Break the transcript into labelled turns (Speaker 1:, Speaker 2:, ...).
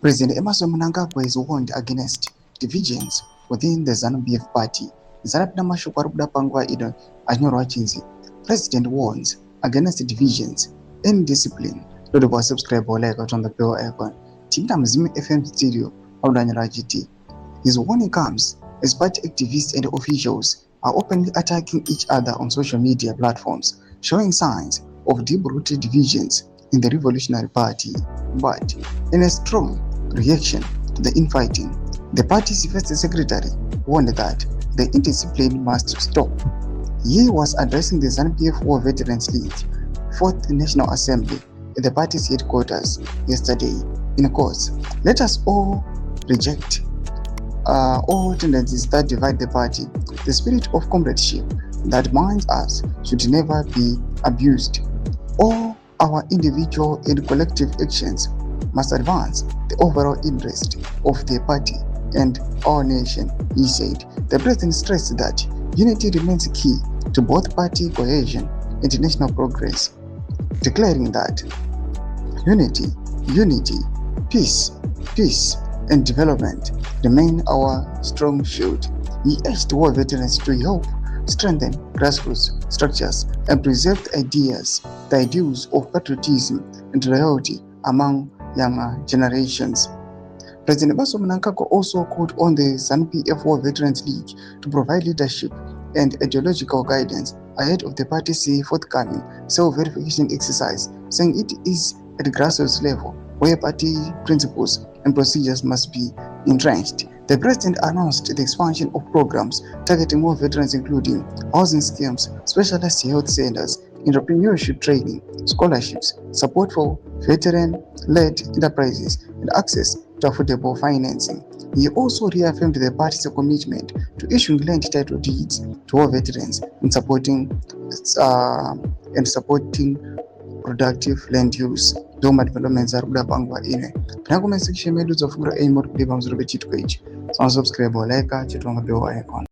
Speaker 1: President Emerson Mnangagwa is warned against divisions within the ZANU-PF party. Zarapina mashoko ari kuda panguva ino achinyorwa achinzi President warns against divisions. Indiscipline. Don't go subscribe or like on the bell icon. TSHABANGU FM studio audanyira achiti his warning comes as party activists and officials are openly attacking each other on social media platforms, showing signs of deep-rooted divisions in the Revolutionary Party. But in a strong reaction to the infighting, the party's first secretary warned that the indiscipline must stop. He was addressing the ZANU-PF War Veterans League 4th National Assembly at the party's headquarters yesterday. In quotes, "Let us all reject all tendencies that divide the party. The spirit of comradeship that binds us should never be abused. All our individual and collective actions must advance the overall interest of the party and our nation," he said. The president stressed that unity remains key to both party cohesion and national progress, declaring that unity, peace, and development remain our strong shield. He urged war veterans to help strengthen grassroots structures and preserve the ideals of patriotism and loyalty among younger generations. President Emerson Mnangagwa also called on the ZANU-PF War Veterans League to provide leadership and ideological guidance ahead of the party's forthcoming self-verification exercise, saying it is at the grassroots level where party principles and procedures must be entrenched. The president announced the expansion of programs targeting more veterans, including housing schemes, specialized health centers, entrepreneurship training, scholarships, support for veteran-led enterprises, and access to affordable financing. He also reaffirmed the party's commitment to issuing land title deeds to all veterans and supporting productive land use. Ndoma developments ari kuda panguva ino. Pana comment section medu dzofungura aimori kudiva muzoro pechitwa ichi. Subscribe or like chitonga bell icon.